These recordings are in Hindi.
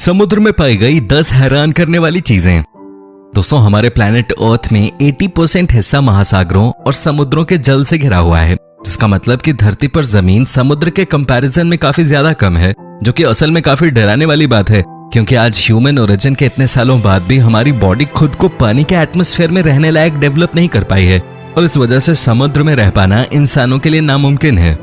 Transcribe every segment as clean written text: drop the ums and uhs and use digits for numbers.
समुद्र में पाई गई 10 हैरान करने वाली चीजें। दोस्तों, हमारे प्लैनेट अर्थ में 80% हिस्सा महासागरों और समुद्रों के जल से घिरा हुआ है, जिसका मतलब कि धरती पर जमीन समुद्र के कंपैरिजन में काफी ज्यादा कम है, जो कि असल में काफी डराने वाली बात है, क्योंकि आज ह्यूमन ओरिजिन के इतने सालों बाद भी हमारी बॉडी खुद को पानी के एटमॉस्फेयर में रहने लायक डेवलप नहीं कर पाई है, और इस वजह से समुद्र में रह पाना इंसानों के लिए नामुमकिन है।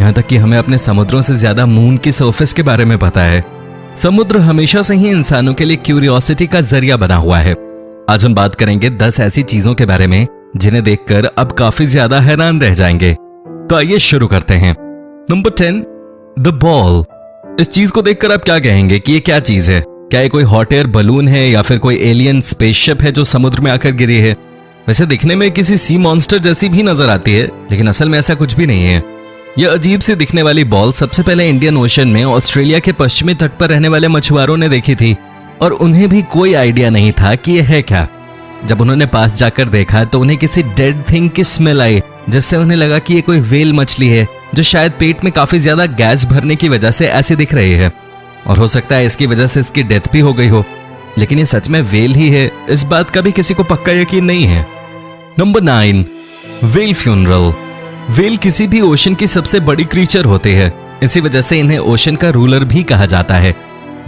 यहाँ तक कि हमें अपने समुद्रों से ज्यादा मून की सरफेस के बारे में पता है। समुद्र हमेशा से ही इंसानों के लिए क्यूरियोसिटी का जरिया बना हुआ है। आज हम बात करेंगे 10 ऐसी चीजों के बारे में जिन्हें देखकर अब काफी ज्यादा हैरान रह जाएंगे। तो आइए शुरू करते हैं। Number 10, the ball. इस चीज को देखकर आप क्या कहेंगे कि ये क्या चीज है? क्या ये कोई हॉट एयर बलून है या फिर कोई एलियन स्पेसशिप है जो समुद्र में आकर गिरी है? वैसे दिखने में किसी सी मॉन्स्टर जैसी भी नजर आती है, लेकिन असल में ऐसा कुछ भी नहीं है। यह अजीब सी दिखने वाली बॉल सबसे पहले इंडियन ओशन में ऑस्ट्रेलिया के पश्चिमी तट पर रहने वाले मछुआरों ने देखी थी, और उन्हें भी कोई आइडिया नहीं था कि यह है क्या। जब उन्होंने पास जाकर देखा तो उन्हें किसी डेड थिंग की स्मेल आई, जिससे उन्हें लगा कि यह कोई व्हेल मछली है जो शायद पेट में काफी ज्यादा गैस भरने की वजह से ऐसी दिख रही है, और हो सकता है इसकी वजह से इसकी डेथ भी हो गई हो। लेकिन ये सच में व्हेल ही है, इस बात का भी किसी को पक्का यकीन नहीं है। Number 9, whale funeral. व्हेल किसी भी ओशन की सबसे बड़ी क्रीचर होते हैं, इसी वजह से इन्हें ओशन का रूलर भी कहा जाता है।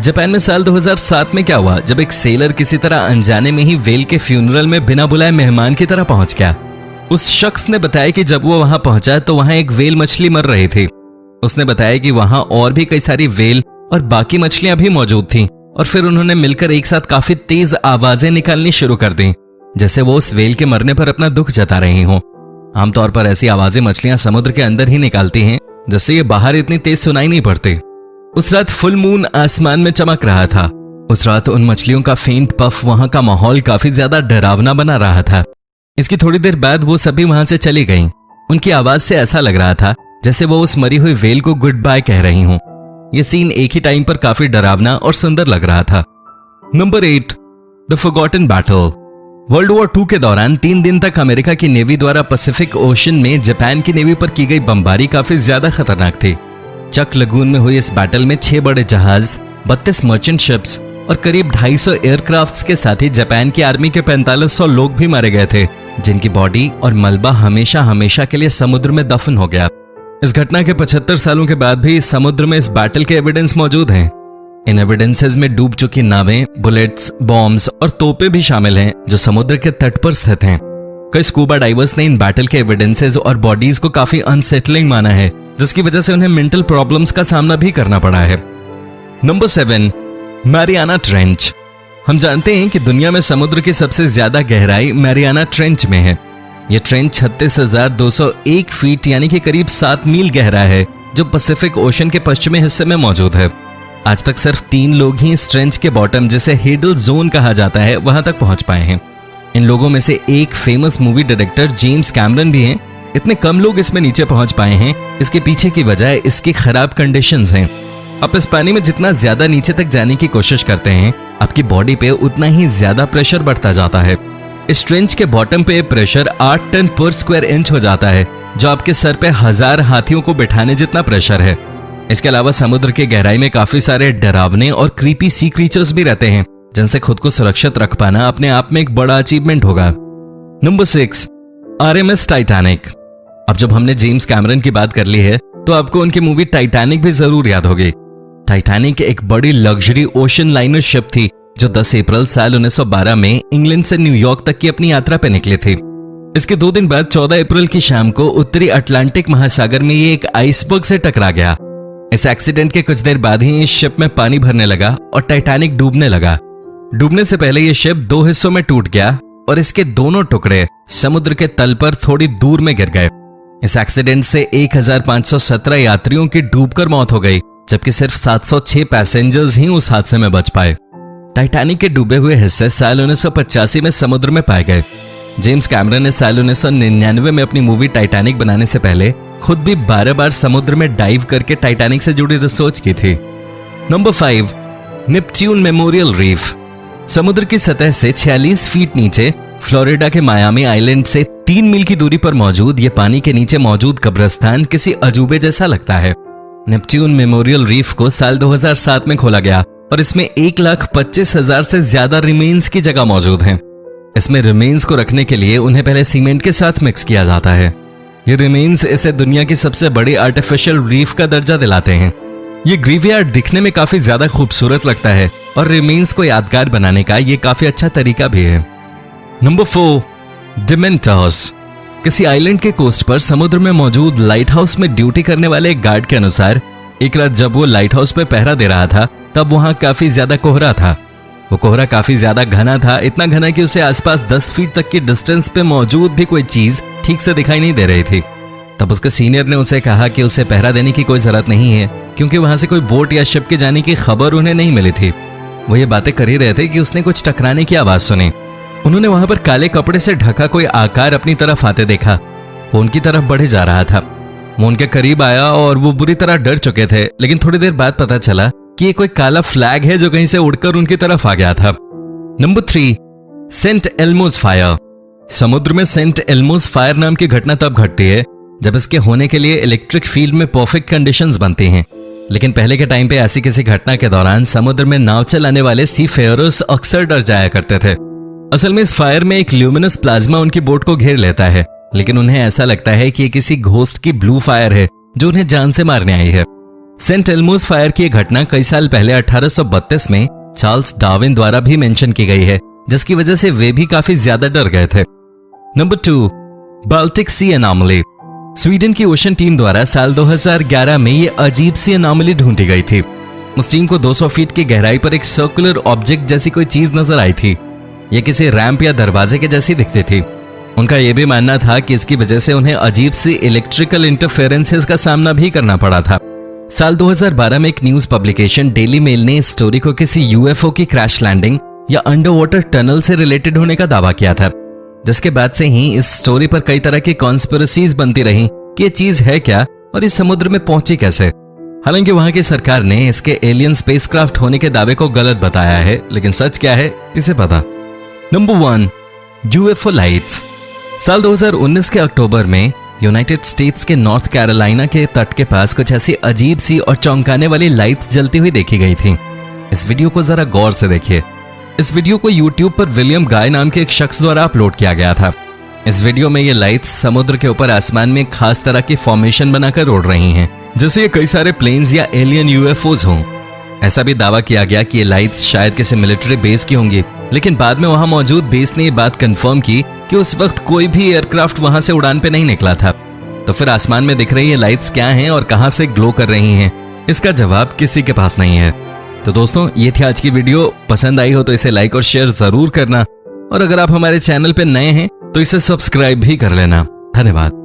जापान में साल 2007 में क्या हुआ, जब एक सेलर किसी तरह अनजाने में ही व्हेल के फ्यूनरल में बिना बुलाए मेहमान की तरह पहुंच गया। उस शख्स ने बताया कि जब वो वहां पहुंचा तो वहां एक व्हेल मछली मर रही थी। उसने बताया कि वहां और भी कई सारी व्हेल और बाकी मछलियां भी मौजूद थीं, और फिर उन्होंने मिलकर एक साथ काफी तेज आवाजें निकालनी शुरू कर दी, जैसे वो उस व्हेल के मरने पर अपना दुख जता रही हों। आमतौर पर ऐसी आवाजें मछलियां समुद्र के अंदर ही निकालती हैं, जिससे ये बाहर इतनी तेज सुनाई नहीं पड़ती। उस रात फुल मून आसमान में चमक रहा था। उस रात उन मछलियों का फेंट पफ वहां का माहौल काफी ज्यादा डरावना बना रहा था। इसकी थोड़ी देर बाद वो सभी वहां से चली गईं। उनकी आवाज से ऐसा लग रहा था जैसे वो उस मरी हुई व्हेल को गुड बाय कह रही हूं। यह सीन एक ही टाइम पर काफी डरावना और सुंदर लग रहा था। Number 8, the forgotten battle. World war 2 के दौरान 3 दिन तक अमेरिका की नेवी द्वारा पैसिफिक ओशन में जापान की नेवी पर की गई बमबारी काफी ज्यादा खतरनाक थी। चक लगून में हुई इस बैटल में 6 बड़े जहाज, 32 मर्चेंट शिप्स और करीब 250 एयरक्राफ्ट्स के साथ ही जापान की आर्मी के 4500 लोग भी मारे गए थे, जिनकी बॉडी और मलबा हमेशा हमेशा के लिए समुद्र में दफन हो गया। इस घटना के 75 सालों के बाद भी समुद्र में इस बैटल के एविडेंस मौजूद हैं। इन एविडेंसेस में डूब चुकी नावें, बुलेट्स, बॉम्ब्स और तोपें भी शामिल हैं, जो समुद्र के तट पर स्थित हैं। कई स्कूबा डाइवर्स ने इन बैटल के एविडेंसेस और बॉडीज को काफी अनसेटलिंग माना है, जिसकी वजह से उन्हें मेंटल प्रॉब्लम्स का सामना भी करना पड़ा है। Number 7, Mariana trench. हम जानते हैं कि दुनिया में समुद्र की सबसे ज्यादा गहराई मैरियाना ट्रेंच में है। यह ट्रेंच 36,201 फीट यानी कि करीब 7 मील गहरा है, जो पैसिफिक ओशन के पश्चिमी हिस्से में मौजूद है। आज तक सिर्फ 3 लोग ही इस ट्रेंच के बॉटम, जिसे हेडल जोन कहा जाता है, वहां तक पहुंच पाए हैं। इन लोगों में से एक famous movie director James Cameron भी हैं। इतने कम लोग इसमें नीचे पहुंच पाए हैं, इसके पीछे की वजह इसकी खराब कंडीशंस हैं। आप इस पानी में जितना ज्यादा नीचे तक जाने की कोशिश करते हैं, आपकी बॉडी पे उतना ही ज्यादा प्रेशर बढ़ता जाता है। इस ट्रेंच के बॉटम पे प्रेशर 8 टन पर स्क्वायर इंच हो जाता है, जो आपके सर पे 1000 हाथियों को बिठाने जितना प्रेशर है। इसके अलावा समुद्र की गहराई में काफी सारे डरावने और क्रीपी सी क्रीचर्स भी रहते हैं, जिनसे खुद को सुरक्षित रख पाना अपने आप में एक बड़ा अचीवमेंट होगा। Number 6, RMS Titanic. अब जब हमने जेम्स कैमरन की बात कर ली है, तो आपको उनकी मूवी टाइटैनिक भी जरूर याद होगी। टाइटैनिक एक बड़ी लग्जरी ओशन लाइनर शिप थी, जो 10 अप्रैल साल 1912 में इंग्लैंड से न्यूयॉर्क तक की अपनी यात्रा पर निकली थी। इसके 2 दिन बाद 14 अप्रैल की शाम को उत्तरी अटलांटिक महासागर में ये एक आइसबर्ग से टकरा गया। इस एक्सीडेंट के कुछ देर बाद ही इस शिप में पानी भरने लगा और टाइटैनिक डूबने लगा। डूबने से पहले ये शिप 2 हिस्सों में टूट गया और इसके दोनों टुकड़े समुद्र के तल पर थोड़ी दूर में गिर गए। इस एक्सीडेंट से 1517 यात्रियों की डूबकर मौत हो गई, जबकि सिर्फ 706 पैसेंजर्स ही उस हादसे में बच पाए। टाइटैनिक के डूबे हुए हिस्से साल 1985 में समुद्र में पाए गए। जेम्स कैमरन ने साल 1999 में अपनी मूवी टाइटैनिक बनाने से पहले खुद भी 12 बार समुद्र में डाइव करके टाइटैनिक से जुड़ी रिसर्च की थी। Number 5, Neptune memorial reef. समुद्र की सतह से 46 फीट नीचे फ्लोरिडा के मायामी आइलैंड से 3 मील की दूरी पर मौजूद ये पानी के नीचे मौजूद कब्रिस्तान किसी अजूबे जैसा लगता है। नेपच्यून मेमोरियल रीफ को साल 2007 में खोला गया और इसमें 1,25,000 से ज्यादा रिमेन्स की जगह मौजूद हैं। इसमें रिमेन्स को रखने के लिए उन्हें पहले सीमेंट के साथ मिक्स किया जाता है। ये रिमेन्स इसे दुनिया की सबसे बड़ी आर्टिफिशियल रीफ का दर्जा दिलाते हैं। ये ग्रेवयार्ड दिखने में काफी ज्यादा खूबसूरत लगता है और रिमेन्स को यादगार बनाने का ये काफी अच्छा तरीका भी है। Number 4, dementors. किसी आइलैंड के कोस्ट पर समुद्र में मौजूद लाइट हाउस में ड्यूटी करने वाले एक गार्ड के अनुसार एक रात जब वो लाइट हाउस पे पहरा दे रहा था तब वहां काफी ज्यादा कोहरा था। वो कोहरा काफी ज्यादा घना था, इतना घना कि उसे आसपास 10 फीट तक की डिस्टेंस पे मौजूद भी कोई चीज ठीक से दिखाई नहीं दे रही थी। तब उसके सीनियर ने उसे कहा कि उसे पहरा देने की कोई जरूरत नहीं है क्योंकि वहां से कोई बोट या शिप के जाने की खबर उन्हें नहीं मिली थी। वो ये बातें कर ही रहे थे कि उसने कुछ टकराने की आवाज सुनी। उन्होंने वहां पर काले कपड़े से ढका कोई आकार अपनी तरफ आते देखा। वो उनकी तरफ बढ़े जा रहा था। वो उनके करीब आया और वो बुरी तरह डर चुके थे, लेकिन थोड़ी देर बाद पता चला कि ये कोई काला फ्लैग है जो कहीं से उड़कर उनकी तरफ आ गया था। Number 3, saint Elmo's fire. समुद्र में सेंट एल्मोस फायर नाम की घटना तब घटती है जब इसके होने के लिए इलेक्ट्रिक फील्ड में परफेक्ट कंडीशंस बनती हैं। लेकिन पहले के टाइम पे ऐसी किसी घटना के दौरान समुद्र में नाव चलाने वाले सी फेयरर्स अक्सर डर जाया करते थे। असल में इस फायर में एक ल्यूमिनस प्लाज्मा उनकी बोट को घेर लेता है, लेकिन उन्हें ऐसा लगता है कि ये किसी घोस्ट की ब्लू फायर है जो उन्हें जान से मारने आई है। सेंट एल्मोस फायर की घटना कई साल पहले 1832 में चार्ल्स डार्विन द्वारा भी मेंशन की गई है, जिसकी वजह से वे भी काफी ज्यादा डर गए थे। नंबर 2, बाल्टिक सी एनॉमली। स्वीडन की ओशन टीम द्वारा साल 2011 में ये अजीब सी एनॉमली ढूंढी गई थी। उस टीम को 200 फीट की गहराई पर एक सर्कुलर ऑब्जेक्ट जैसी कोई चीज नजर आई थी। यह किसी रैंप या दरवाजे के जैसी दिखती थी। उनका यह भी मानना था कि इसकी वजह से उन्हें अजीब सी इलेक्ट्रिकल इंटरफेरेंसेस का सामना भी करना पड़ा था। साल 2012 में एक न्यूज पब्लिकेशन डेली मेल ने इस स्टोरी को किसी यूएफओ की क्रैश लैंडिंग या अंडर वाटर टनल से रिलेटेड होने का दावा किया था, जिसके बाद से ही इस स्टोरी पर कई तरह की कॉन्स्पिरेसीज बनती रही कि ये चीज है क्या और इस समुद्र में पहुंची कैसे। हालांकि वहां की सरकार ने इसके एलियन स्पेसक्राफ्ट होने के दावे को गलत बताया है, लेकिन सच क्या है किसे पता। Number 1, UFO lights. साल 2019 के अक्टूबर में यूनाइटेड स्टेट्स के नॉर्थ कैरोलिना के तट के पास कुछ ऐसी अजीब सी और चौंकाने वाली लाइट्स जलती हुई देखी गई थी। इस वीडियो को जरा गौर से देखिए। इस वीडियो को यूट्यूब पर विलियम गाय नाम के एक शख्स द्वारा अपलोड किया गया था। इस वीडियो में ये लाइट्स समुद्र के ऊपर आसमान में खास तरह की फॉर्मेशन बनाकर उड़ रही हैं, जैसे ये कई सारे प्लेन्स या एलियन यूएफओज हों। ऐसा भी दावा किया गया कि ये लाइट्स शायद किसी मिलिट्री बेस की होंगी, लेकिन बाद में वहां मौजूद बेस ने ये बात कंफर्म की कि उस वक्त कोई भी एयरक्राफ्ट वहां से उड़ान पे नहीं निकला था। तो फिर आसमान में दिख रही ये लाइट्स क्या हैं और कहां से ग्लो कर रही हैं, इसका जवाब किसी के पास नहीं है। तो दोस्तों, ये थी आज की वीडियो। पसंद आई हो तो इसे लाइक और शेयर जरूर करना, और अगर आप हमारे चैनल पे नए हैं तो इसे सब्सक्राइब भी कर लेना। धन्यवाद।